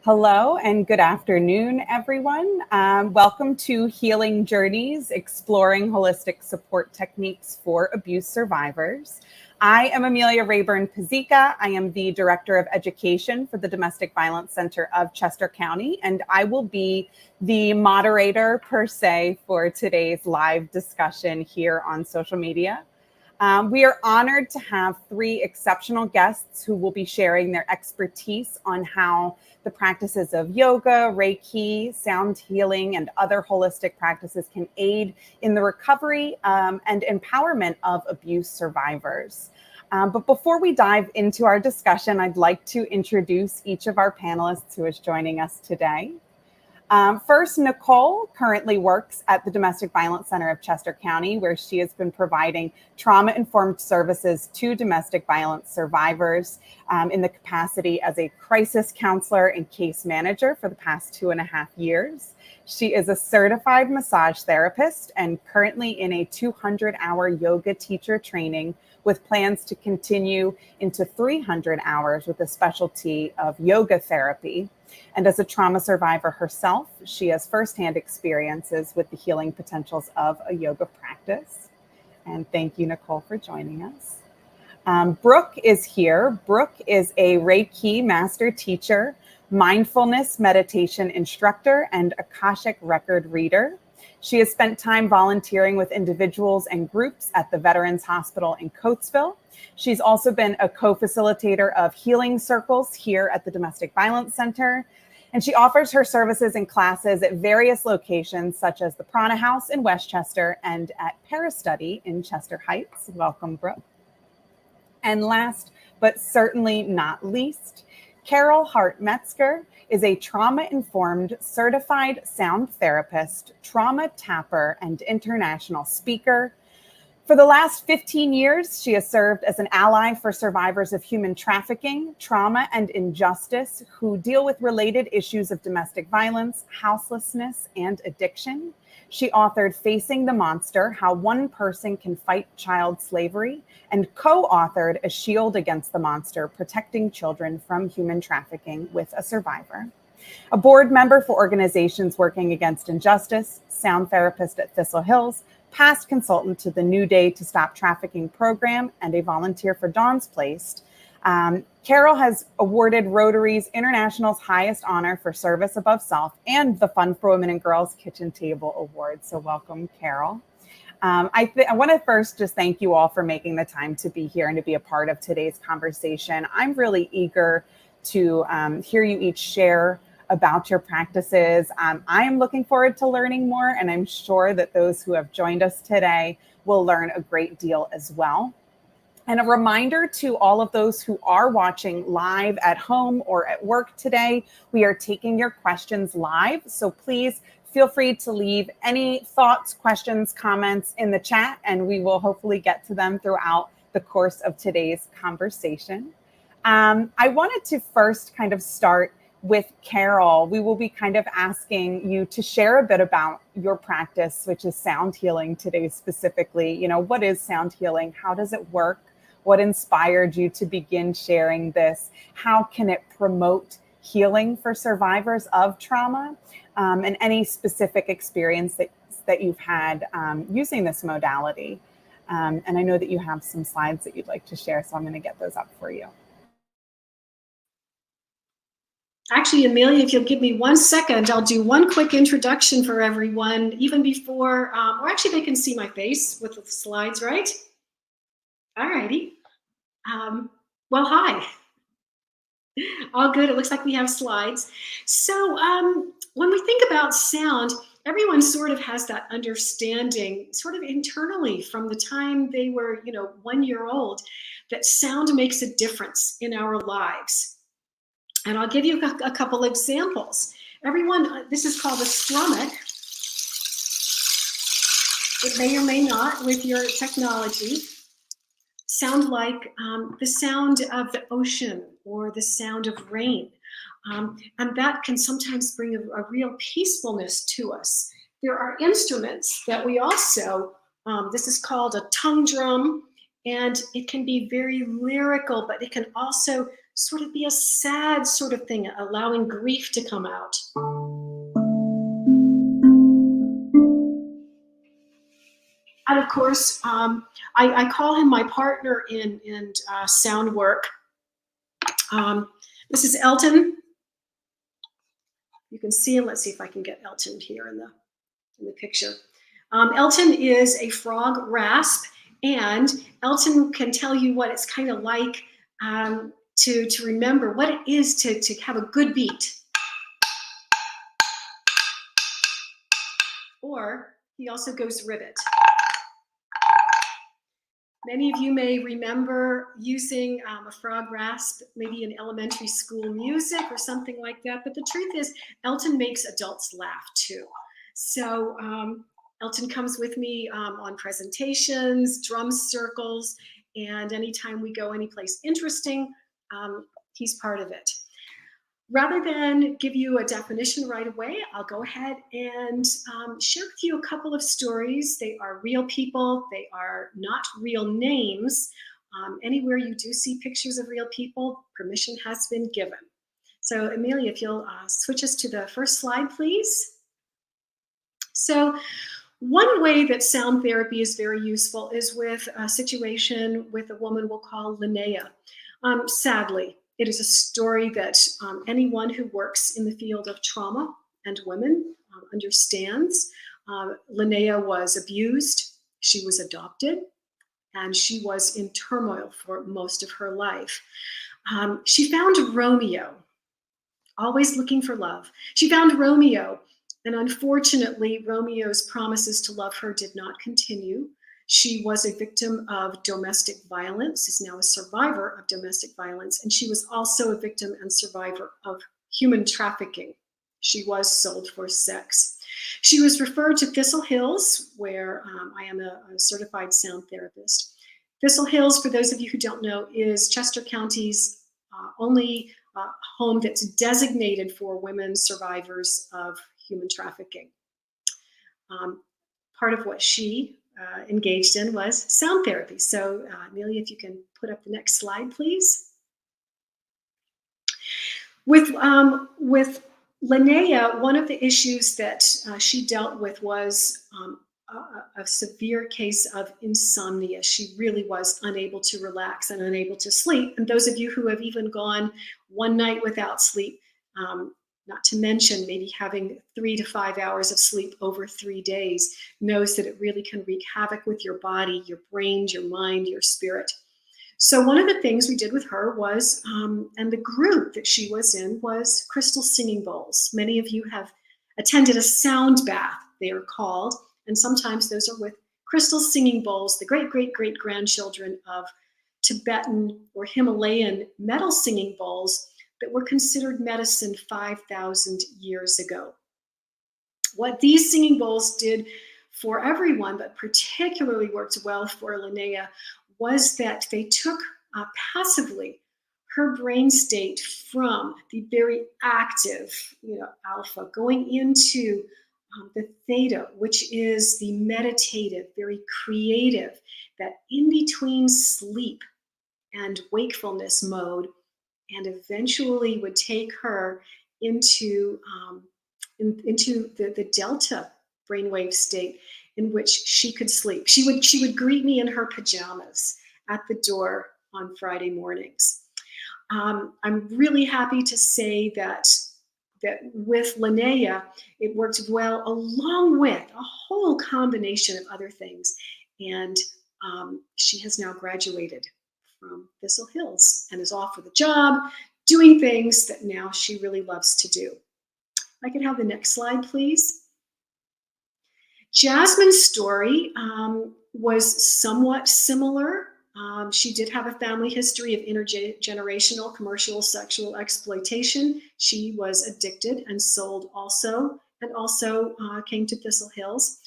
Hello and good afternoon, everyone. Welcome to Healing Journeys, exploring holistic support techniques for abuse survivors. I am Amelia Rayburn-Pazika. I am the Director of Education for the Domestic Violence Center of Chester County, and I will be the moderator per se for today's live discussion here on social media. We are honored to have three exceptional guests who will be sharing their expertise on how the practices of yoga, Reiki, sound healing, and other holistic practices can aid in the recovery and empowerment of abuse survivors. But before we dive into our discussion, I'd like to introduce each of our panelists who is joining us today. First, Nicole currently works at the Domestic Violence Center of Chester County, where she has been providing trauma-informed services to domestic violence survivors in the capacity as a crisis counselor and case manager for the past 2.5 years. She is a certified massage therapist and currently in a 200-hour yoga teacher training with plans to continue into 300 hours with a specialty of yoga therapy. And as a trauma survivor herself, she has firsthand experiences with the healing potentials of a yoga practice. And thank you, Nicole, for joining us. Brooke is here. Brooke is a Reiki master teacher, mindfulness meditation instructor, and Akashic record reader. She has spent time volunteering with individuals and groups at the Veterans Hospital in Coatesville. She's also been a co-facilitator of healing circles here at the Domestic Violence Center. And she offers her services and classes at various locations, such as the Prana House in Westchester and at Parastudy in Chester Heights. Welcome, Brooke. And last, but certainly not least, Carol Hart-Metzger is a trauma-informed certified sound therapist, trauma tapper, and international speaker. For the last 15 years, she has served as an ally for survivors of human trafficking, trauma, and injustice who deal with related issues of domestic violence, houselessness, and addiction. She authored Facing the Monster, How One Person Can Fight Child Slavery, and co-authored A Shield Against the Monster, Protecting Children from Human Trafficking with a Survivor. A board member for organizations working against injustice, sound therapist at Thistle Hills, past consultant to the New Day to Stop Trafficking program, and a volunteer for Dawn's Place. Carol has awarded Rotary's International's highest honor for service above self and the Fun for Women and Girls Kitchen Table Award. So welcome, Carol. I want to first just thank you all for making the time to be here and to be a part of today's conversation. I'm really eager to hear you each share about your practices. I am looking forward to learning more, and I'm sure that those who have joined us today will learn a great deal as well. And a reminder to all of those who are watching live at home or at work today, we are taking your questions live. So please feel free to leave any thoughts, questions, comments in the chat, and we will hopefully get to them throughout the course of today's conversation. I wanted to first kind of start with Carol. We will be kind of asking you to share a bit about your practice, which is sound healing today specifically. You know, what is sound healing? How does it work? What inspired you to begin sharing this? How can it promote healing for survivors of trauma? And any specific experience that you've had using this modality. And I know that you have some slides that you'd like to share, so I'm going to get those up for you. Actually, Amelia, if you'll give me 1 second, I'll do one quick introduction for everyone, even before, or actually they can see my face with the slides, right? All righty. Well, hi. All good. It looks like we have slides. So when we think about sound, everyone sort of has that understanding sort of internally from the time they were, 1 year old, that sound makes a difference in our lives. And I'll give you a couple examples. Everyone, this is called a stomach. It may or may not, with your technology, sound like the sound of the ocean or the sound of rain. And that can sometimes bring a real peacefulness to us. There are instruments that we also, this is called a tongue drum, and it can be very lyrical, but it can also sort of be a sad sort of thing, allowing grief to come out. And of course, I call him my partner in sound work. This is Elton. You can see him. Let's see if I can get Elton here in the picture. Elton is a frog rasp, and Elton can tell you what it's kind of like to remember what it is to have a good beat. Or he also goes ribbit. Many of you may remember using a frog rasp, maybe in elementary school music or something like that. But the truth is, Elton makes adults laugh too. So Elton comes with me on presentations, drum circles, and anytime we go anyplace interesting, he's part of it. Rather than give you a definition right away, I'll go ahead and share with you a couple of stories. They are real people. They are not real names. Anywhere you do see pictures of real people, permission has been given. So Amelia, if you'll switch us to the first slide, please. So one way that sound therapy is very useful is with a situation with a woman we'll call Linnea. Sadly, it is a story that anyone who works in the field of trauma and women understands. Linnea was abused, she was adopted, and she was in turmoil for most of her life. She found Romeo, always looking for love. She found Romeo, and unfortunately, Romeo's promises to love her did not continue. She was a victim of domestic violence, is now a survivor of domestic violence, and she was also a victim and survivor of human trafficking. She was sold for sex. She was referred to Thistle Hills, where I am a certified sound therapist. Thistle Hills, for those of you who don't know, is Chester County's only home that's designated for women survivors of human trafficking. Part of what she engaged in was sound therapy. So Amelia, if you can put up the next slide, please. With Linnea, one of the issues that she dealt with was a severe case of insomnia. She really was unable to relax and unable to sleep. And those of you who have even gone one night without sleep, not to mention maybe having 3 to 5 hours of sleep over 3 days, knows that it really can wreak havoc with your body, your brain, your mind, your spirit. So one of the things we did with her was, and the group that she was in was crystal singing bowls. Many of you have attended a sound bath, they are called, and sometimes those are with crystal singing bowls, the great-great-great-grandchildren of Tibetan or Himalayan metal singing bowls that were considered medicine 5,000 years ago. What these singing bowls did for everyone, but particularly worked well for Linnea, was that they took passively her brain state from the very active, alpha, going into the theta, which is the meditative, very creative, that in between sleep and wakefulness mode, and eventually would take her into the delta brainwave state in which she could sleep. She would greet me in her pajamas at the door on Friday mornings. I'm really happy to say that with Linnea, it worked well, along with a whole combination of other things. And she has now graduated from Thistle Hills and is off with a job, doing things that now she really loves to do. I could have the next slide, please. Jasmine's story was somewhat similar. She did have a family history of intergenerational commercial sexual exploitation. She was addicted and sold also, and also came to Thistle Hills.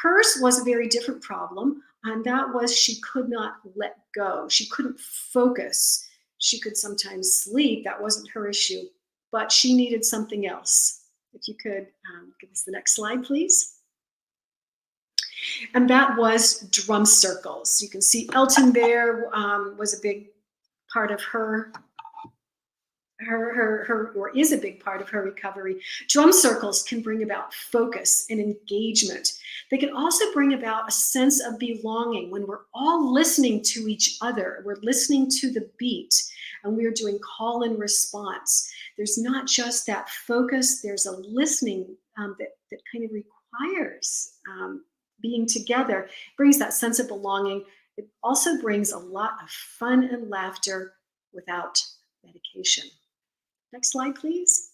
Hers was a very different problem, and that was she could not let go. She couldn't focus. She could sometimes sleep. That wasn't her issue, but she needed something else. If you could give us the next slide, please. And that was drum circles. You can see Elton there was a big part of her or is a big part of her recovery. Drum circles can bring about focus and engagement. They can also bring about a sense of belonging when we're all listening to each other. We're listening to the beat and we're doing call and response. There's not just that focus, there's a listening that kind of requires being together. It brings that sense of belonging. It also brings a lot of fun and laughter without medication. Next slide, please.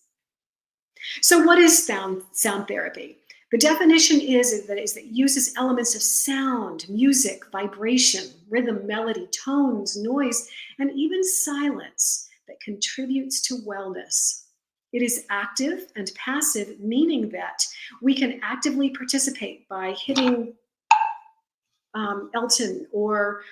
So what is sound therapy? The definition is that it uses elements of sound, music, vibration, rhythm, melody, tones, noise, and even silence that contributes to wellness. It is active and passive, meaning that we can actively participate by hitting Elton or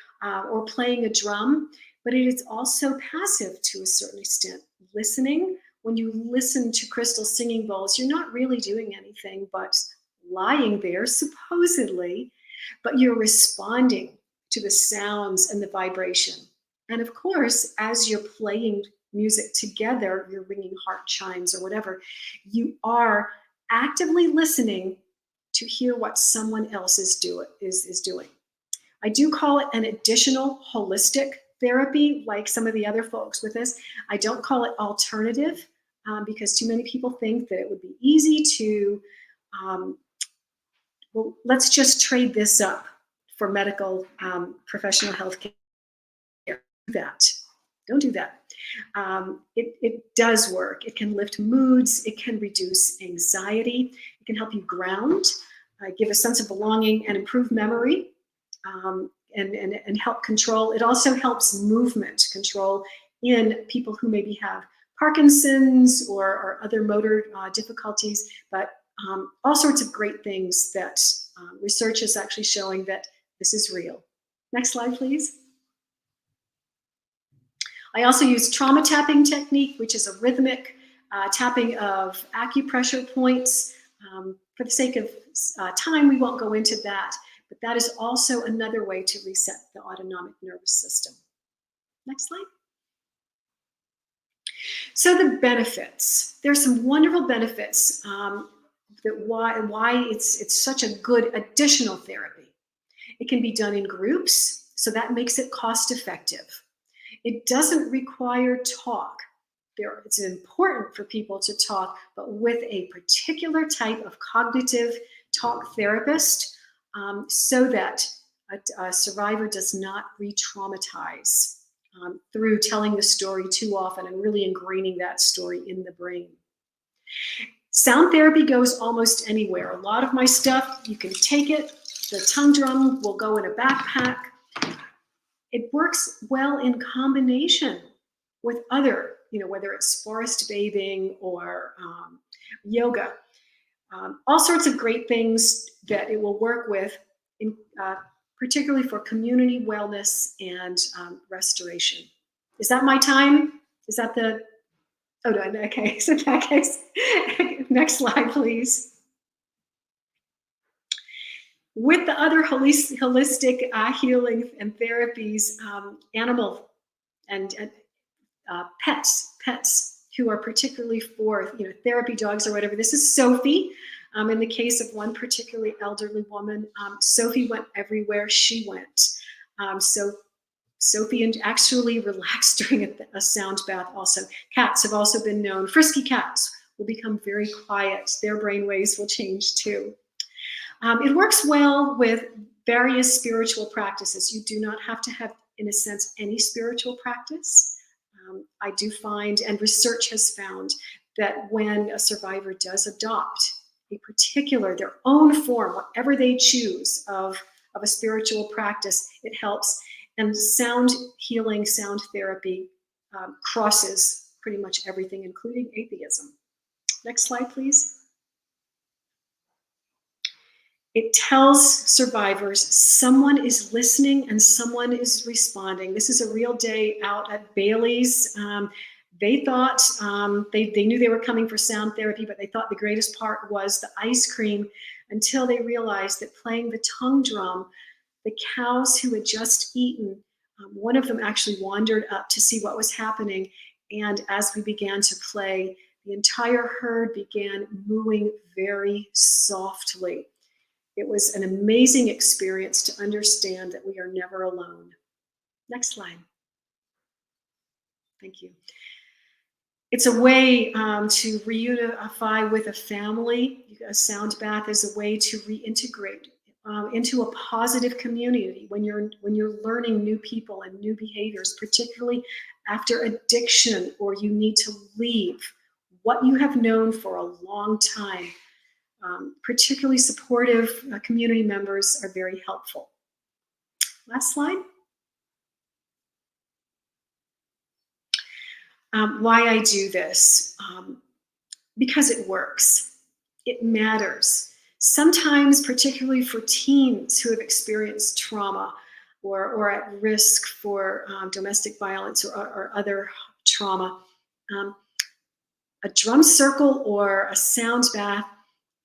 playing a drum, but it is also passive to a certain extent. Listening, when you listen to Crystal singing bowls, you're not really doing anything but lying there, supposedly, but you're responding to the sounds and the vibration. And of course, as you're playing music together, you're ringing heart chimes or whatever, you are actively listening to hear what someone else is doing. I do call it an additional holistic therapy, like some of the other folks with this. I don't call it alternative because too many people think that it would be easy to, well, let's just trade this up for medical professional health care. Don't do that. It does work. It can lift moods. It can reduce anxiety. It can help you ground, give a sense of belonging, and improve memory. And help control. It also helps movement control in people who maybe have Parkinson's or other motor difficulties, but all sorts of great things that research is actually showing that this is real. Next slide, please. I also use trauma tapping technique, which is a rhythmic tapping of acupressure points. For the sake of time, we won't go into that. But that is also another way to reset the autonomic nervous system. Next slide. So the benefits. There's some wonderful benefits that why it's such a good additional therapy. It can be done in groups, so that makes it cost effective. It doesn't require talk. It's important for people to talk, but with a particular type of cognitive talk therapist, so that a survivor does not re-traumatize through telling the story too often and really ingraining that story in the brain. Sound therapy goes almost anywhere. A lot of my stuff, you can take it. The tongue drum will go in a backpack. It works well in combination with other, whether it's forest bathing or yoga. All sorts of great things that it will work with, particularly for community wellness and restoration. Is that my time? Is that the, oh no, okay, so in that case, next slide, please. With the other holistic healing and therapies, animal and pets who are particularly for therapy dogs or whatever. This is Sophie. In the case of one particularly elderly woman, Sophie went everywhere she went. So Sophie actually relaxed during a sound bath also. Cats have also been known. Frisky cats will become very quiet. Their brain waves will change too. It works well with various spiritual practices. You do not have to have, in a sense, any spiritual practice. I do find, and research has found, that when a survivor does adopt a particular, their own form, whatever they choose of a spiritual practice, it helps. And sound healing, sound therapy crosses pretty much everything, including atheism. Next slide, please. It tells survivors someone is listening and someone is responding. This is a real day out at Bailey's. They thought, they knew they were coming for sound therapy, but they thought the greatest part was the ice cream, until they realized that playing the tongue drum, the cows who had just eaten, one of them actually wandered up to see what was happening, And as we began to play, the entire herd began mooing very softly. It was an amazing experience to understand that we are never alone. Next slide. Thank you. It's a way to reunify with a family. A sound bath is a way to reintegrate into a positive community when you're learning new people and new behaviors, particularly after addiction or you need to leave what you have known for a long time. Particularly supportive community members are very helpful. Last slide. Why I do this? Because it works. It matters. Sometimes, particularly for teens who have experienced trauma or at risk for domestic violence or other trauma, a drum circle or a sound bath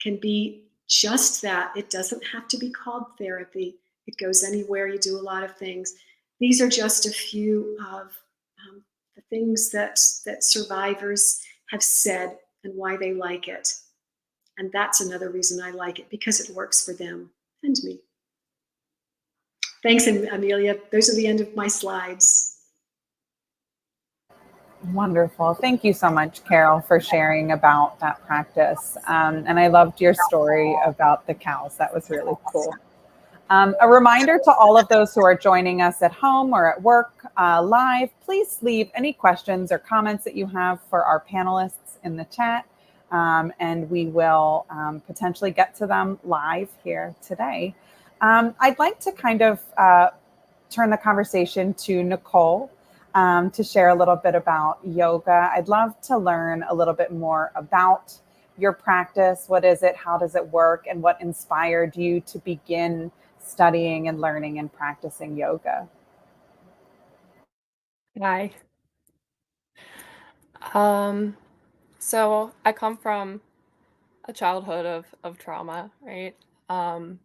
can be just that. It doesn't have to be called therapy. It goes anywhere. You do a lot of things. These are just a few of the things that survivors have said and why they like it. And that's another reason I like it, because it works for them and me. Thanks, Amelia. Those are the end of my slides. Wonderful. Thank you so much, Carol, for sharing about that practice. And I loved your story about the cows. That was really cool. A reminder to all of those who are joining us at home or at work live, please leave any questions or comments that you have for our panelists in the chat, and we will potentially get to them live here today. I'd like to kind of turn the conversation to Nicole to share a little bit about yoga. I'd love to learn a little bit more about your practice. What is it? How does it work? And what inspired you to begin studying and learning and practicing yoga? Hi. So I come from a childhood of trauma, right? I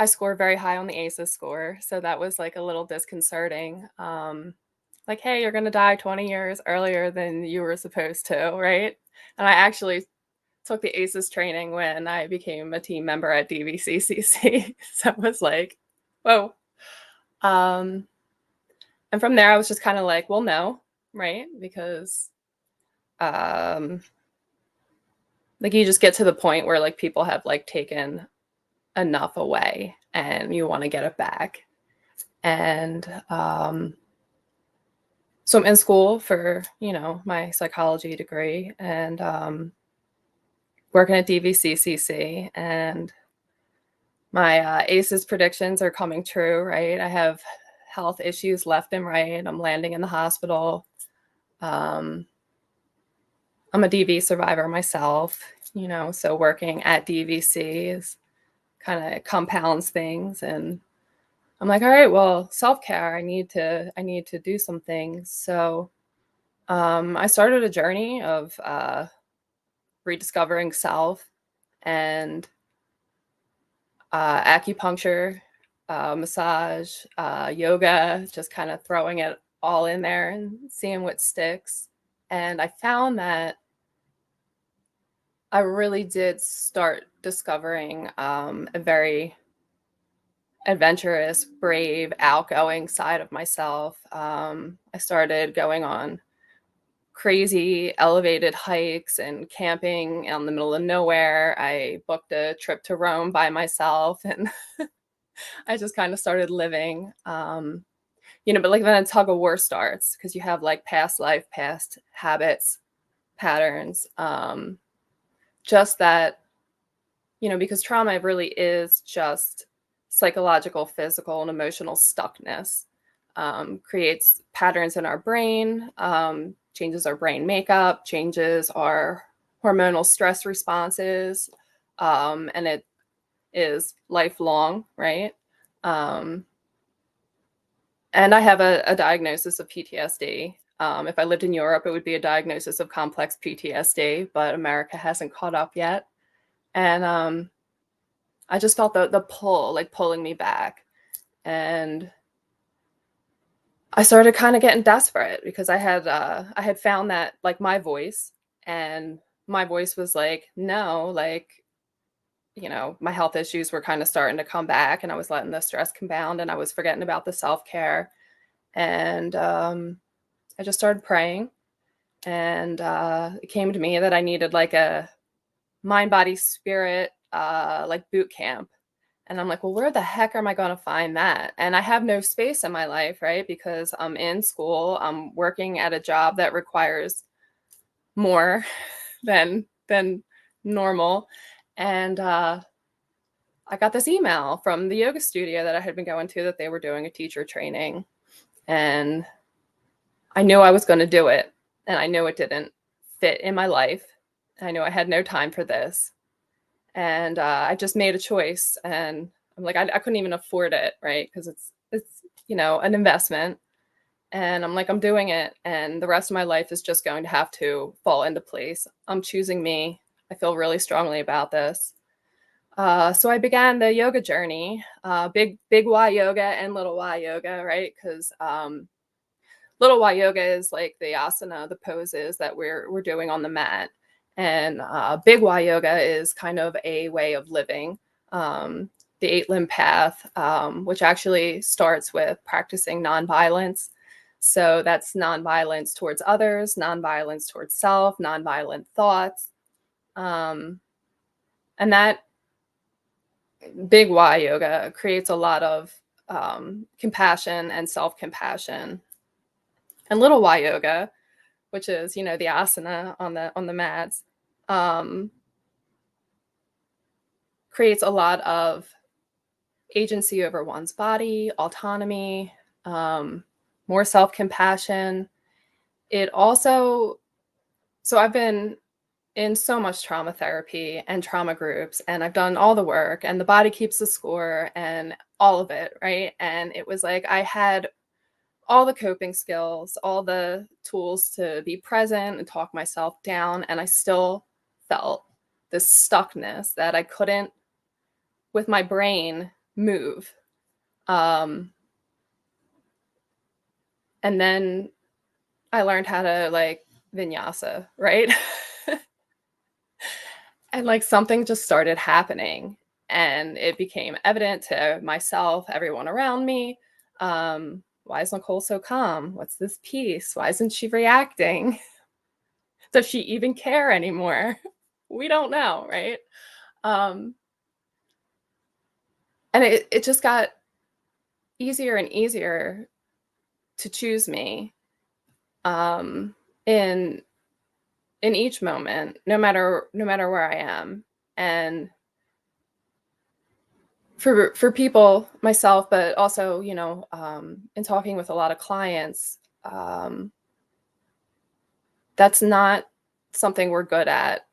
scored very high on the ACEs score, so that was like a little disconcerting. Like, hey, you're gonna die 20 years earlier than you were supposed to, right? And I actually took the ACEs training when I became a team member at DVCCC. So it was like, whoa. And from there, I was just kind of like, well, no, right? Because like you just get to the point where like people have like taken enough away and you want to get it back. And so I'm in school for, you know, my psychology degree and working at DVCCC, and my ACEs predictions are coming true, right? I have health issues left and right. I'm landing in the hospital. I'm a DV survivor myself, you know, so working at DVC is kind of compounds things. And I'm like, all right, well, self-care, I need to do some things. So I started a journey of rediscovering self and acupuncture, massage, yoga, just kind of throwing it all in there and seeing what sticks. And I found that I really did start discovering a very adventurous, brave, outgoing side of myself. I started going on crazy elevated hikes and camping in the middle of nowhere. I booked a trip to Rome by myself, and I just kind of started living. You know, but like then a tug of war starts because you have like past life, past habits, patterns. Just that, you know, because trauma really is just psychological, physical, and emotional stuckness. Creates patterns in our brain, changes our brain makeup, changes our hormonal stress responses, and it is lifelong, right? And I have a diagnosis of PTSD. If I lived in Europe, it would be a diagnosis of complex PTSD, but America hasn't caught up yet. And I just felt the pull, like pulling me back. And I started kind of getting desperate because I had found that like my voice, and my voice was like, no, like, my health issues were kind of starting to come back, and I was letting the stress compound, and I was forgetting about the self-care. And I just started praying, and it came to me that I needed like a mind, body, spirit, like boot camp. And I'm like, well, where the heck am I going to find that? And I have no space in my life, right? Because I'm in school, I'm working at a job that requires more than normal. And I got this email from the yoga studio that I had been going to, that they were doing a teacher training. And I knew I was going to do it. And I knew it didn't fit in my life. I knew I had no time for this. And I just made a choice. And I'm like, I couldn't even afford it, right? Because it's an investment. And I'm like, I'm doing it. And the rest of my life is just going to have to fall into place. I'm choosing me. I feel really strongly about this. So I began the yoga journey, big Y yoga and little Y yoga, right? Because little Y yoga is like the asana, the poses that we're doing on the mat, and big Y yoga is kind of a way of living, the 8-limb path, which actually starts with practicing nonviolence. So that's nonviolence towards others, nonviolence towards self, nonviolent thoughts, and that big Y yoga creates a lot of compassion and self-compassion. And little Y yoga, which is, the asana on the mats, creates a lot of agency over one's body, autonomy, more self-compassion. It also, so I've been in so much trauma therapy and trauma groups, and I've done all the work, and the body keeps the score and all of it, right? And it was like I had all the coping skills, all the tools to be present and talk myself down, and I still felt this stuckness that I couldn't, with my brain, move. And then I learned how to like vinyasa, right? And like something just started happening, and it became evident to myself, everyone around me. Why is Nicole so calm? What's this piece? Why isn't she reacting? Does she even care anymore? We don't know, right? And it just got easier and easier to choose me, in each moment, no matter where I am. And for people, myself, but also, in talking with a lot of clients, that's not something we're good at.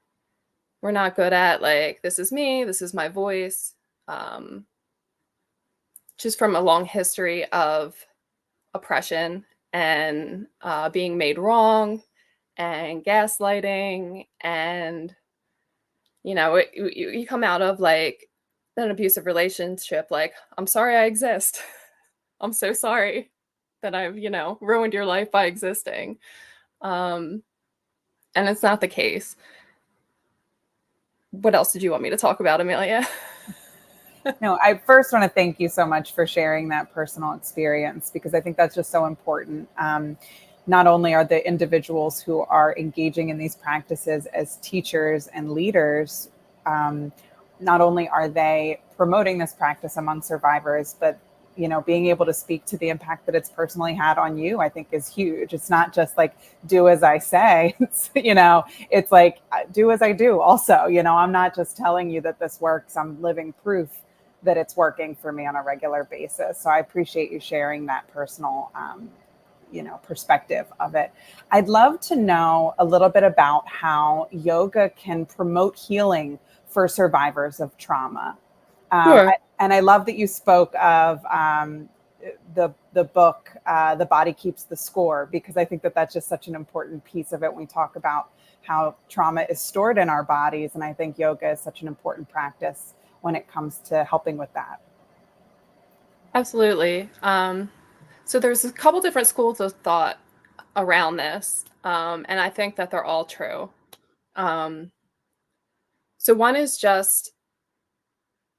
We're not good at like, this is me, this is my voice. Just from a long history of oppression and being made wrong and gaslighting, and you come out of like an abusive relationship like, I'm sorry I exist. I'm so sorry that I've ruined your life by existing. And it's not the case. What else did you want me to talk about, Amelia? No, I first want to thank you so much for sharing that personal experience, because I think that's just so important. Not only are the individuals who are engaging in these practices as teachers and leaders, not only are they promoting this practice among survivors, but being able to speak to the impact that it's personally had on you, I think is huge. It's not just like, do as I say, it's like, do as I do also. I'm not just telling you that this works, I'm living proof that it's working for me on a regular basis. So I appreciate you sharing that personal, perspective of it. I'd love to know a little bit about how yoga can promote healing for survivors of trauma. Sure. And I love that you spoke of the book, The Body Keeps the Score, because I think that that's just such an important piece of it when we talk about how trauma is stored in our bodies. And I think yoga is such an important practice when it comes to helping with that. Absolutely. So there's a couple different schools of thought around this, and I think that they're all true. So one is just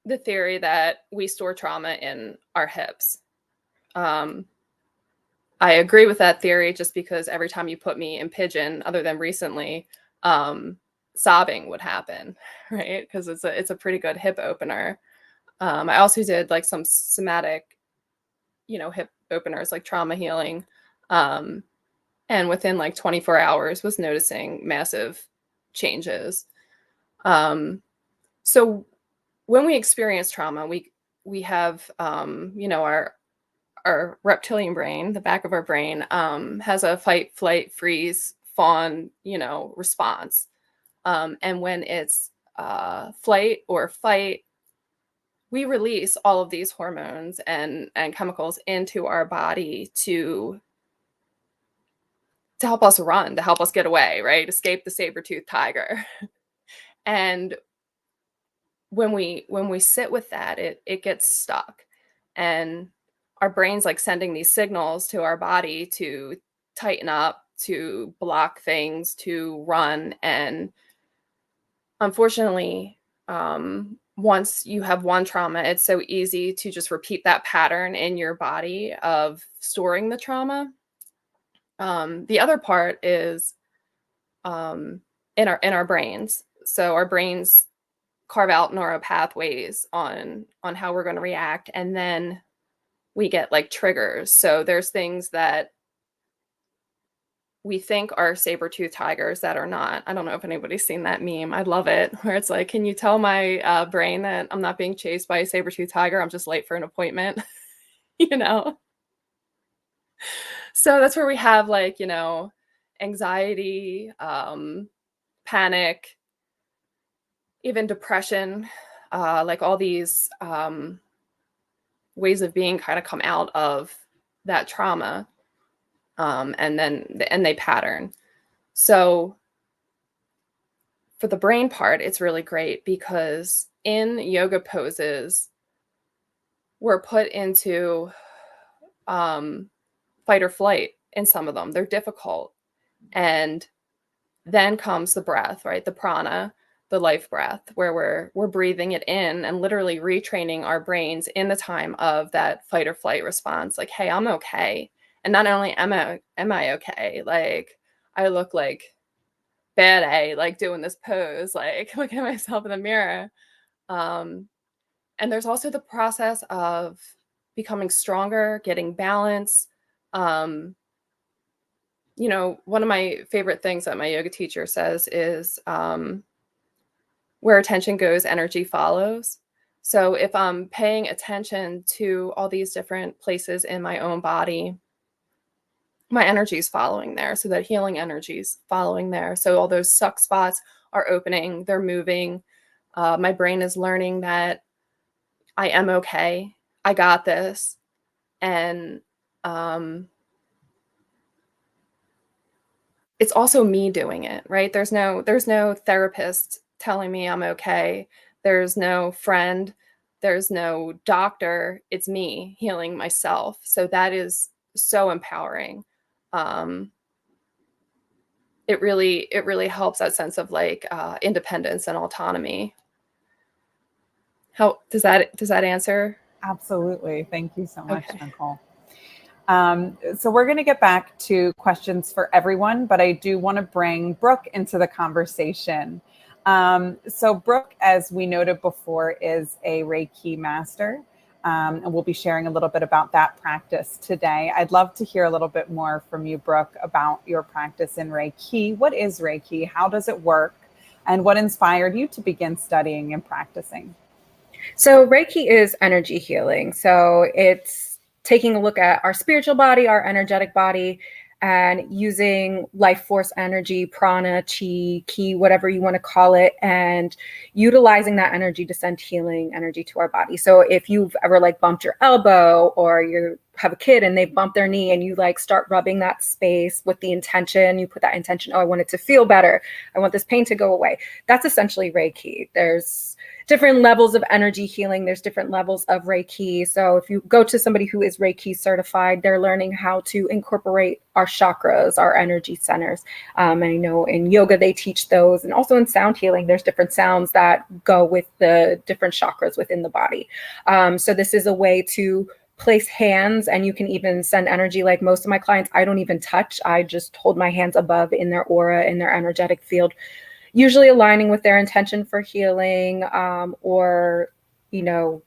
the theory that we store trauma in our hips. I agree with that theory just because every time you put me in pigeon, other than recently, sobbing would happen, right? Because it's a pretty good hip opener. I also did like some somatic, hip openers, like trauma healing. And within like 24 hours was noticing massive changes. So when we experience trauma, we have, our reptilian brain, the back of our brain, has a fight, flight, freeze, fawn, response. And when it's flight or fight, we release all of these hormones and chemicals into our body to help us run, to help us get away, right? Escape the saber-toothed tiger. And when we sit with that, it gets stuck. And our brain's like sending these signals to our body to tighten up, to block things, to run. And unfortunately, once you have one trauma, it's so easy to just repeat that pattern in your body of storing the trauma. The other part is in our brains. So our brains carve out neural pathways on how we're going to react, and then we get like triggers. So there's things that we think are saber-toothed tigers that are not. I don't know if anybody's seen that meme. I love it, where it's like, can you tell my brain that I'm not being chased by a saber-toothed tiger? I'm just late for an appointment. So that's where we have like, anxiety, panic, even depression, like all these ways of being kind of come out of that trauma. And they pattern. So for the brain part, it's really great because in yoga poses, we're put into fight or flight in some of them. They're difficult. And then comes the breath, right? The prana, the life breath, where we're breathing it in and literally retraining our brains in the time of that fight or flight response. Like, hey, I'm okay. And not only am I okay, like I look like bad A, like doing this pose, like looking at myself in the mirror. And there's also the process of becoming stronger, getting balance. One of my favorite things that my yoga teacher says is where attention goes, energy follows. So if I'm paying attention to all these different places in my own body, my energy is following there. So that healing energy is following there. So all those suck spots are opening, they're moving. My brain is learning that I am okay. I got this. And it's also me doing it, right? There's no therapist telling me I'm okay. There's no friend. There's no doctor. It's me healing myself. So that is so empowering. It really helps that sense of like independence and autonomy. How does that answer? Absolutely. Thank you so much, Okay. Nicole. So we're going to get back to questions for everyone, but I do want to bring Brooke into the conversation. So Brooke, as we noted before, is a Reiki master, and we'll be sharing a little bit about that practice today. I'd love to hear a little bit more from you, Brooke, about your practice in Reiki. What is Reiki? How does it work? And what inspired you to begin studying and practicing? So Reiki is energy healing. So it's taking a look at our spiritual body, our energetic body, and using life force energy, prana, chi, ki, whatever you want to call it, and utilizing that energy to send healing energy to our body. So if you've ever like bumped your elbow, or you have a kid and they've bumped their knee and you like start rubbing that space with the intention, you put that intention, oh, I want it to feel better. I want this pain to go away. That's essentially Reiki. There's different levels of energy healing. There's different levels of Reiki. So if you go to somebody who is Reiki certified, they're learning how to incorporate our chakras, our energy centers. And I know in yoga, they teach those. And also in sound healing, there's different sounds that go with the different chakras within the body. So this is a way to place hands, and you can even send energy. Like most of my clients, I don't even touch. I just hold my hands above in their aura, in their energetic field, usually aligning with their intention for healing, or, you know,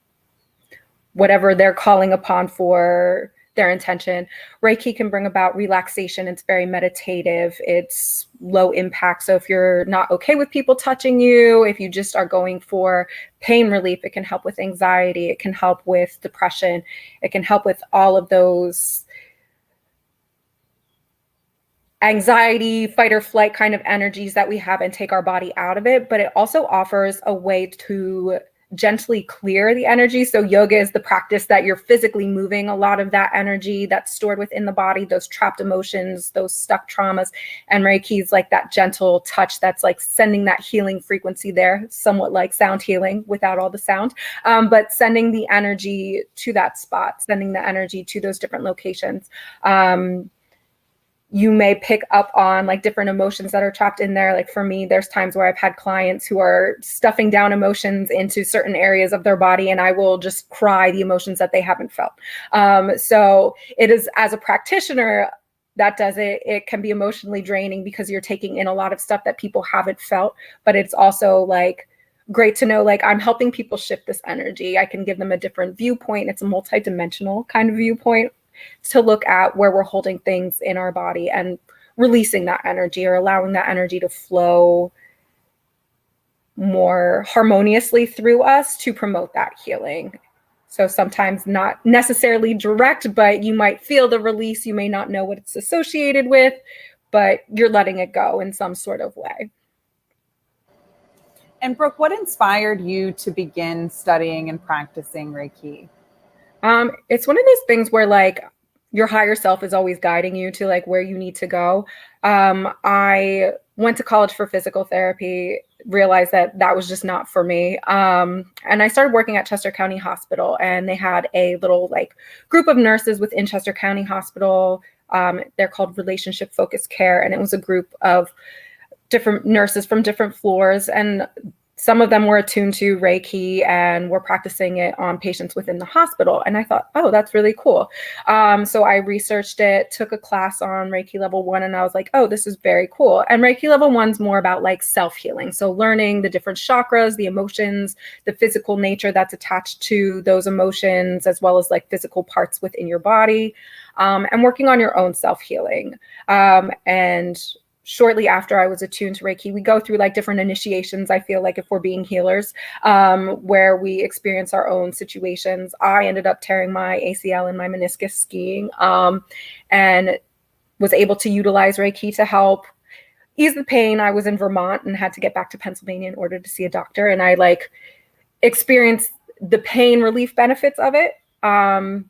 whatever they're calling upon for their intention. Reiki can bring about relaxation. It's very meditative. It's low impact. So if you're not okay with people touching you, if you just are going for pain relief, it can help with anxiety. It can help with depression. It can help with all of those anxiety, fight or flight kind of energies that we have, and take our body out of it. But it also offers a way to gently clear the energy. So yoga is the practice that you're physically moving a lot of that energy that's stored within the body, those trapped emotions, those stuck traumas. And Reiki is like that gentle touch that's like sending that healing frequency there, somewhat like sound healing without all the sound, but sending the energy to that spot, sending the energy to those different locations. You may pick up on like different emotions that are trapped in there. Like for me, there's times where I've had clients who are stuffing down emotions into certain areas of their body, and I will just cry the emotions that they haven't felt. So it is, as a practitioner that does it, it can be emotionally draining because you're taking in a lot of stuff that people haven't felt, but it's also like great to know, like I'm helping people shift this energy. I can give them a different viewpoint. It's a multidimensional kind of viewpoint to look at where we're holding things in our body and releasing that energy, or allowing that energy to flow more harmoniously through us to promote that healing. So sometimes not necessarily direct, but you might feel the release. You may not know what it's associated with, but you're letting it go in some sort of way. And Brooke, what inspired you to begin studying and practicing Reiki? It's one of those things where like your higher self is always guiding you to like where you need to go. I went to college for physical therapy, realized that that was just not for me. And I started working at Chester County Hospital, and they had a little like group of nurses within Chester County Hospital. They're called Relationship Focused Care. And it was a group of different nurses from different floors, and some of them were attuned to Reiki and were practicing it on patients within the hospital. And I thought, oh, that's really cool. So I researched it, took a class on Reiki level 1, and I was like, oh, this is very cool. And Reiki level 1's more about like self-healing. So learning the different chakras, the emotions, the physical nature that's attached to those emotions, as well as like physical parts within your body, and working on your own self-healing. And shortly after I was attuned to Reiki, we go through like different initiations, I feel like, if we're being healers, where we experience our own situations. I ended up tearing my ACL and my meniscus skiing, and was able to utilize Reiki to help ease the pain. I was in Vermont and had to get back to Pennsylvania in order to see a doctor. And I like experienced the pain relief benefits of it. And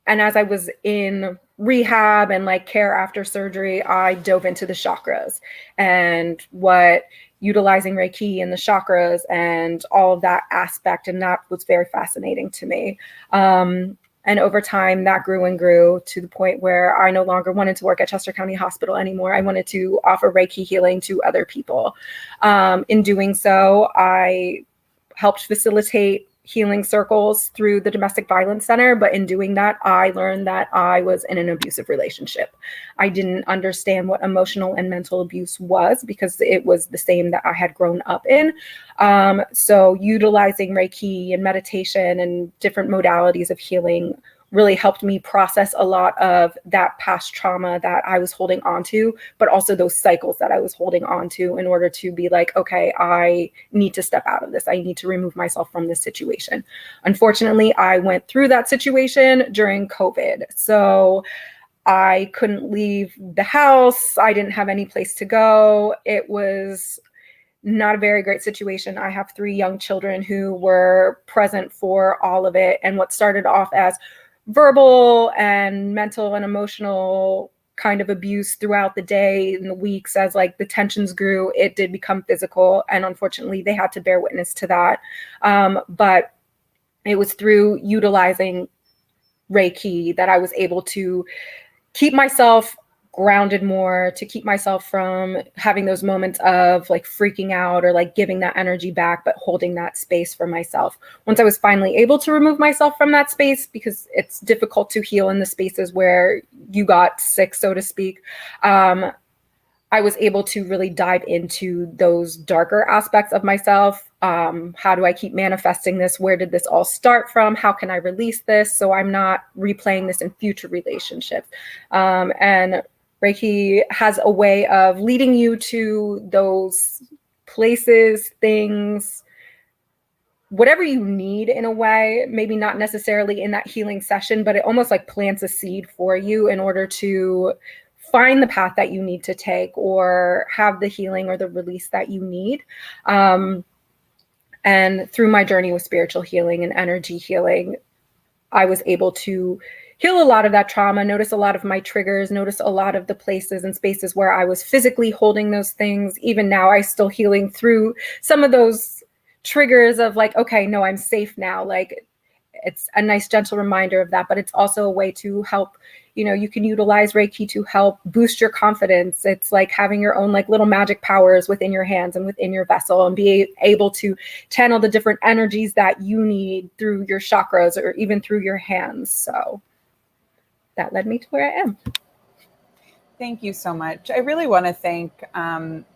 as I was in rehab and like care after surgery, I dove into the chakras and what utilizing Reiki and the chakras and all of that aspect. And that was very fascinating to me. And over time that grew and grew to the point where I no longer wanted to work at Chester County Hospital anymore. I wanted to offer Reiki healing to other people. In doing so, I helped facilitate healing circles through the Domestic Violence Center. But in doing that, I learned that I was in an abusive relationship. I didn't understand what emotional and mental abuse was because it was the same that I had grown up in. So utilizing Reiki and meditation and different modalities of healing really helped me process a lot of that past trauma that I was holding on to, but also those cycles that I was holding on to, in order to be like, okay, I need to step out of this. I need to remove myself from this situation. Unfortunately, I went through that situation during COVID. So I couldn't leave the house. I didn't have any place to go. It was not a very great situation. I have 3 young children who were present for all of it. And what started off as verbal and mental and emotional kind of abuse throughout the day and the weeks as like the tensions grew, it did become physical. And unfortunately, they had to bear witness to that. But it was through utilizing Reiki that I was able to keep myself grounded more, to keep myself from having those moments of like freaking out or like giving that energy back, but holding that space for myself. Once I was finally able to remove myself from that space, because it's difficult to heal in the spaces where you got sick, so to speak, I was able to really dive into those darker aspects of myself. How do I keep manifesting this? Where did this all start from? How can I release this so I'm not replaying this in future relationships? And Reiki has a way of leading you to those places, things, whatever you need in a way, maybe not necessarily in that healing session, but it almost like plants a seed for you in order to find the path that you need to take or have the healing or the release that you need. And through my journey with spiritual healing and energy healing, I was able to heal a lot of that trauma, notice a lot of my triggers, notice a lot of the places and spaces where I was physically holding those things. Even now, I still healing through some of those triggers of like, okay, no, I'm safe now. Like, it's a nice gentle reminder of that, but it's also a way to help, you can utilize Reiki to help boost your confidence. It's like having your own like little magic powers within your hands and within your vessel, and be able to channel the different energies that you need through your chakras or even through your hands. So that led me to where I am. Thank you so much. I really want to thank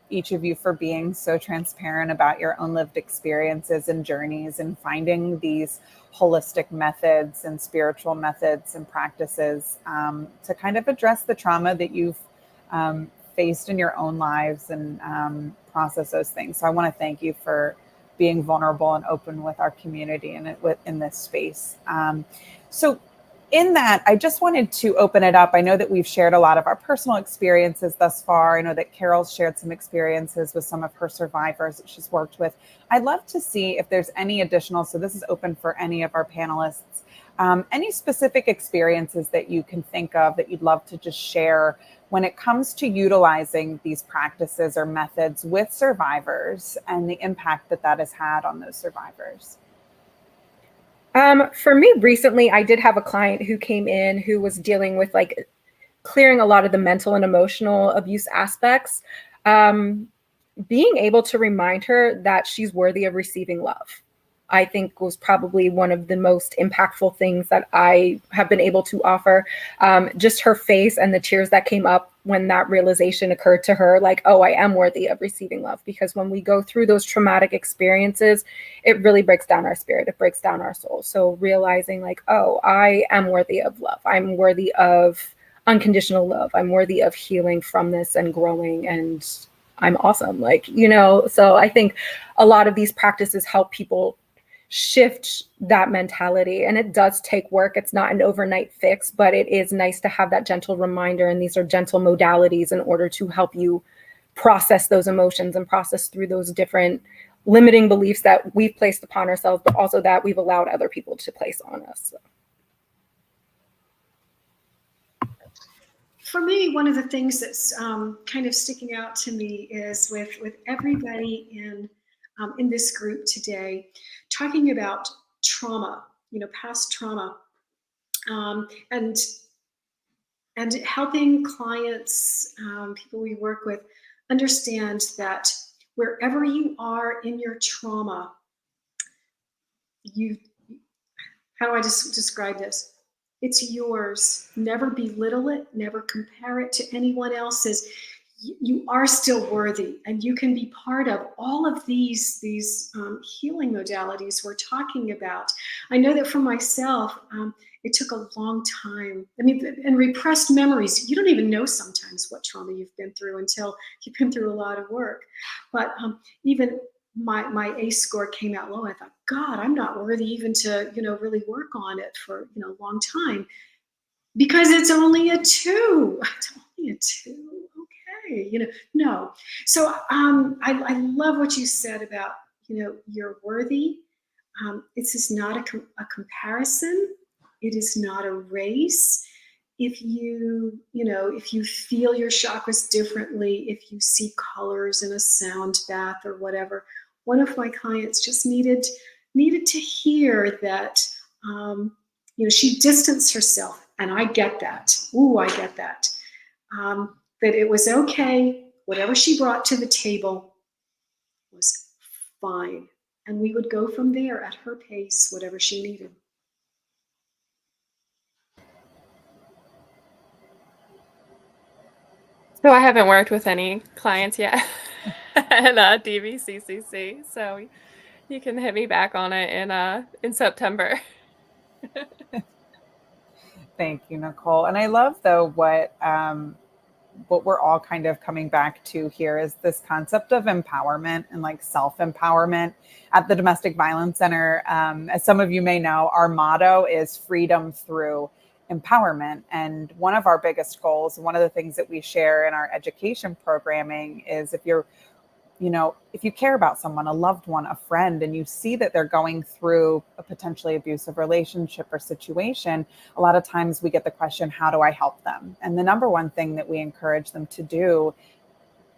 each of you for being so transparent about your own lived experiences and journeys and finding these holistic methods and spiritual methods and practices to kind of address the trauma that you've faced in your own lives and process those things. So I want to thank you for being vulnerable and open with our community and in this space. So in that, I just wanted to open it up. I know that we've shared a lot of our personal experiences thus far. I know that Carol's shared some experiences with some of her survivors that she's worked with. I'd love to see if there's any additional, so this is open for any of our panelists, any specific experiences that you can think of that you'd love to just share when it comes to utilizing these practices or methods with survivors and the impact that that has had on those survivors. For me recently, I did have a client who came in who was dealing with like clearing a lot of the mental and emotional abuse aspects. Being able to remind her that she's worthy of receiving love, I think was probably one of the most impactful things that I have been able to offer. Just her face and the tears that came up when that realization occurred to her, like, oh, I am worthy of receiving love. Because when we go through those traumatic experiences, it really breaks down our spirit, it breaks down our soul. So realizing like, oh, I am worthy of love. I'm worthy of unconditional love. I'm worthy of healing from this and growing, and I'm awesome. Like, so I think a lot of these practices help people shift that mentality. And it does take work. It's not an overnight fix, but it is nice to have that gentle reminder. And these are gentle modalities in order to help you process those emotions and process through those different limiting beliefs that we've placed upon ourselves, but also that we've allowed other people to place on us. So. For me, one of the things that's kind of sticking out to me is with everybody in this group today, talking about trauma, past trauma, and helping clients, people we work with, understand that wherever you are in your trauma, how do I just describe this? It's yours. Never belittle it. Never compare it to anyone else's. You are still worthy, and you can be part of all of these healing modalities we're talking about. I know that for myself, it took a long time. I mean, and repressed memories, you don't even know sometimes what trauma you've been through until you've been through a lot of work. But even my ACE score came out low. I thought, God, I'm not worthy even to, really work on it for, a long time, because it's only a 2. It's only a 2. Okay, no. So I love what you said about, you're worthy. This is not a comparison. It is not a race. if if you feel your chakras differently, if you see colors in a sound bath or whatever. One of my clients just needed to hear that, she distanced herself, and I get that. Ooh, I get that. That it was okay. Whatever she brought to the table was fine. And we would go from there at her pace, whatever she needed. So I haven't worked with any clients yet at DVCCC, so you can hit me back on it in September. Thank you, Nicole. And I love, though, what we're all kind of coming back to here is this concept of empowerment and like self-empowerment. At the Domestic Violence Center, as some of you may know, our motto is freedom through empowerment. And one of our biggest goals, one of the things that we share in our education programming is if you care about someone, a loved one, a friend, and you see that they're going through a potentially abusive relationship or situation, a lot of times we get the question, how do I help them? And the number one thing that we encourage them to do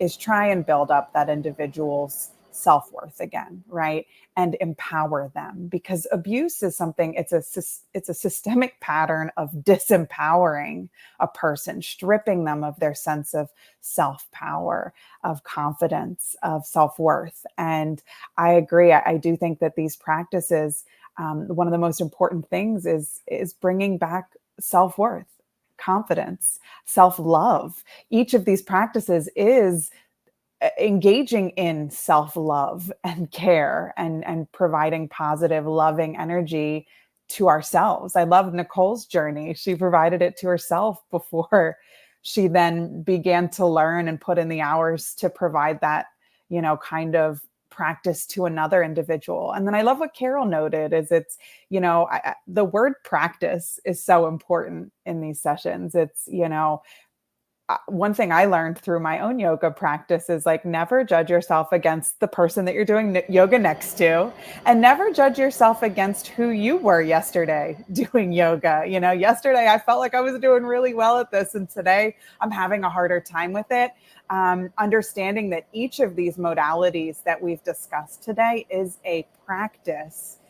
is try and build up that individual's self-worth again, right? And empower them, because abuse is something, it's a systemic pattern of disempowering a person, stripping them of their sense of self-power, of confidence, of self-worth. And I agree. I do think that these practices, one of the most important things is bringing back self-worth, confidence, self-love. Each of these practices is engaging in self-love and care and providing positive, loving energy to ourselves. I love Nicole's journey. She provided it to herself before she then began to learn and put in the hours to provide that, kind of practice to another individual. And then I love what Carol noted is the word practice is so important in these sessions. It's, one thing I learned through my own yoga practice is like, never judge yourself against the person that you're doing yoga next to, and never judge yourself against who you were yesterday doing yoga. Yesterday I felt like I was doing really well at this, and today I'm having a harder time with it. Understanding that each of these modalities that we've discussed today is a practice,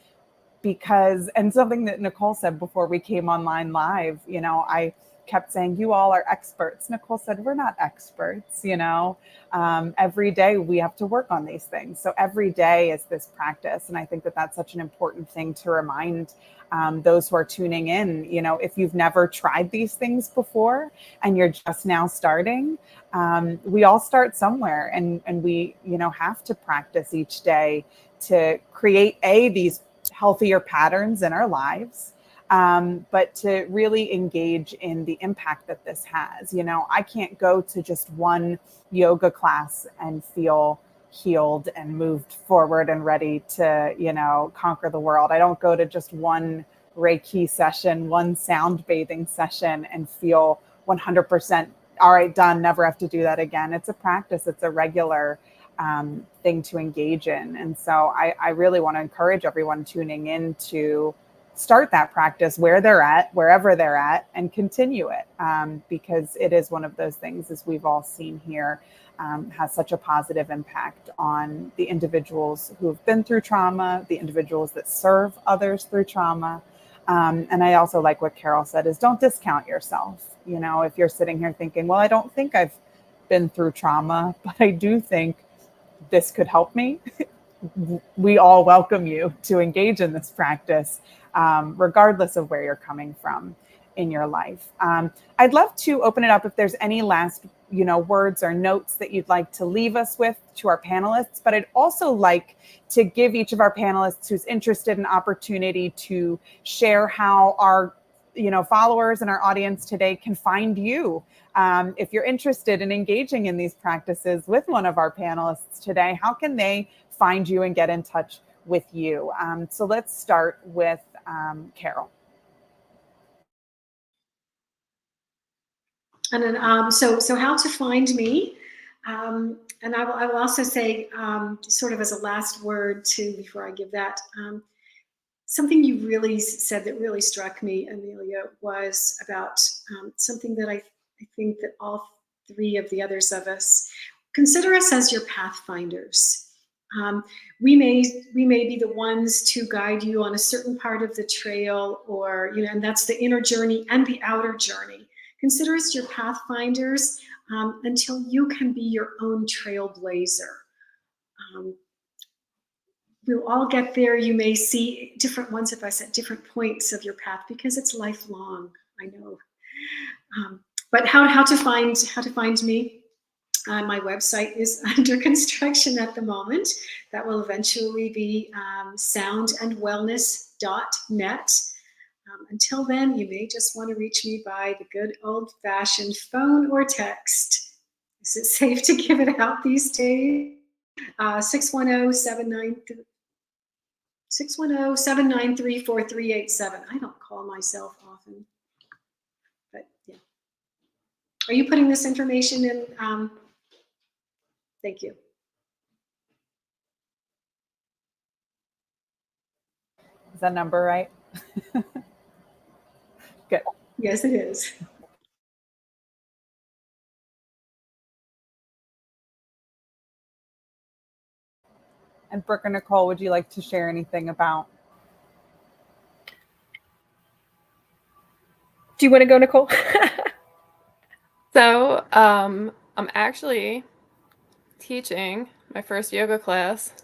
and something that Nicole said before we came online live, I kept saying, you all are experts. Nicole said, we're not experts, every day we have to work on these things. So every day is this practice. And I think that that's such an important thing to remind those who are tuning in. If you've never tried these things before and you're just now starting, we all start somewhere, and we, have to practice each day to create these healthier patterns in our lives. But to really engage in the impact that this has. I can't go to just one yoga class and feel healed and moved forward and ready to, conquer the world. I don't go to just one Reiki session, one sound bathing session and feel 100%, all right, done, never have to do that again. It's a practice. It's a regular thing to engage in. And so I really want to encourage everyone tuning in to start that practice wherever they're at, and continue it, because it is one of those things, as we've all seen here, has such a positive impact on the individuals who have been through trauma, the individuals that serve others through trauma. And I also like what Carol said is, don't discount yourself. If you're sitting here thinking, well, I don't think I've been through trauma, but I do think this could help me. We all welcome you to engage in this practice, regardless of where you're coming from in your life. I'd love to open it up if there's any last, words or notes that you'd like to leave us with to our panelists, but I'd also like to give each of our panelists who's interested an opportunity to share how our followers and our audience today can find you. If you're interested in engaging in these practices with one of our panelists today, how can they find you and get in touch with you? So let's start with Carol. And then, so how to find me? And I will also say, sort of as a last word too, before I give that. something you really said that really struck me, Amelia, was about something that I think that all three of the others of us consider us as your pathfinders. We may be the ones to guide you on a certain part of the trail, or and that's the inner journey and the outer journey. Consider us your pathfinders until you can be your own trailblazer. We'll all get there. You may see different ones of us at different points of your path because it's lifelong. I know. But how to find me? My website is under construction at the moment. That will eventually be soundandwellness.net. Until then, you may just want to reach me by the good old-fashioned phone or text. Is it safe to give it out these days? 610-793-4387. I don't call myself often, but yeah. Are you putting this information in? Thank you. Is that number right? Good. Yes, it is. And Brooke or Nicole, would you like to share anything about? Do you want to go, Nicole? So I'm actually teaching my first yoga class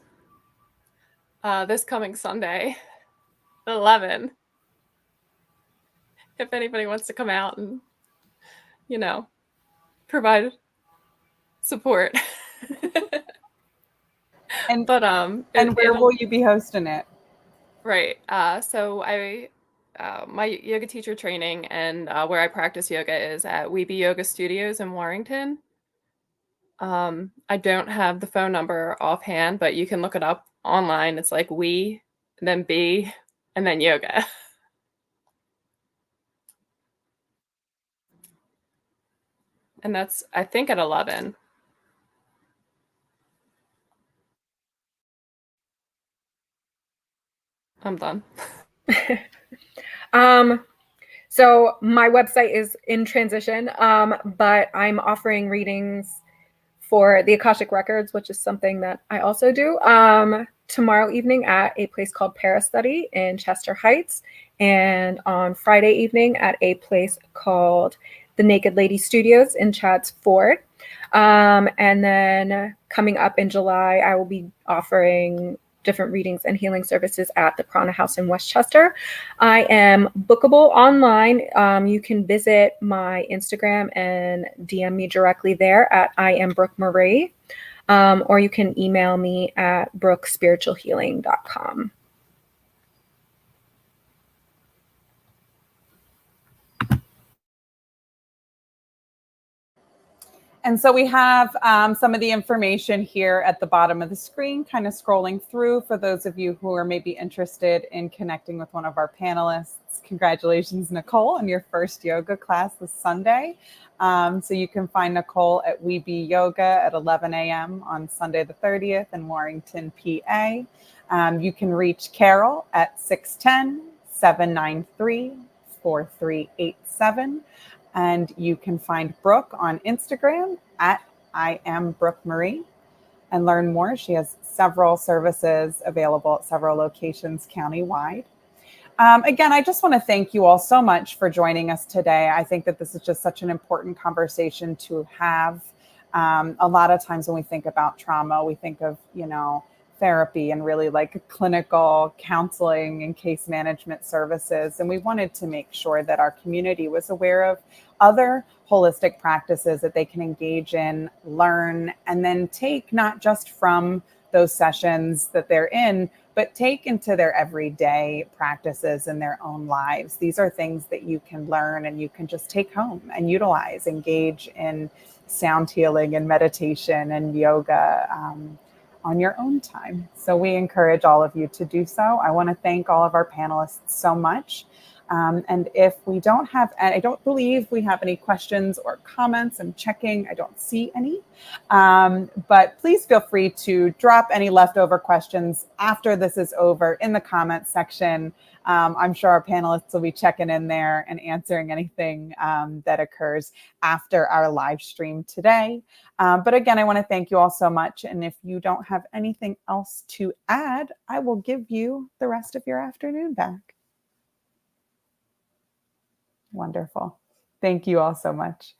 this coming Sunday, 11. If anybody wants to come out and, provide support. And where will you be hosting it? Right. So my yoga teacher training and where I practice yoga is at Weeby Yoga Studios in Warrington. I don't have the phone number offhand, but you can look it up online. It's like we, and then B, and then yoga. And that's, I think, at 11. I'm done. So my website is in transition, but I'm offering readings for the Akashic Records, which is something that I also do, tomorrow evening at a place called Parastudy in Chester Heights, and on Friday evening at a place called the Naked Lady Studios in Chadds Ford. And then coming up in July, I will be offering different readings and healing services at the Prana House in Westchester. I am bookable online. You can visit my Instagram and DM me directly there at I am Brooke Marie, or you can email me at brookespiritualhealing.com. And so we have some of the information here at the bottom of the screen, kind of scrolling through for those of you who are maybe interested in connecting with one of our panelists. Congratulations, Nicole, on your first yoga class this Sunday. So you can find Nicole at Weeby Yoga at 11 a.m. on Sunday the 30th in Warrington, PA. You can reach Carol at 610-793-4387. And you can find Brooke on Instagram at I am Brooke Marie and learn more. She has several services available at several locations countywide. Again, I just want to thank you all so much for joining us today. I think that this is just such an important conversation to have. A lot of times when we think about trauma, we think of, therapy and really like clinical counseling and case management services. And we wanted to make sure that our community was aware of other holistic practices that they can engage in, learn, and then take not just from those sessions that they're in, but take into their everyday practices in their own lives. These are things that you can learn and you can just take home and utilize, engage in sound healing and meditation and yoga on your own time. So we encourage all of you to do so. I want to thank all of our panelists so much. And if we don't have, and I don't believe we have any questions or comments, I'm checking, I don't see any. But please feel free to drop any leftover questions after this is over in the comments section. I'm sure our panelists will be checking in there and answering anything that occurs after our live stream today. But again, I want to thank you all so much. And if you don't have anything else to add, I will give you the rest of your afternoon back. Wonderful. Thank you all so much.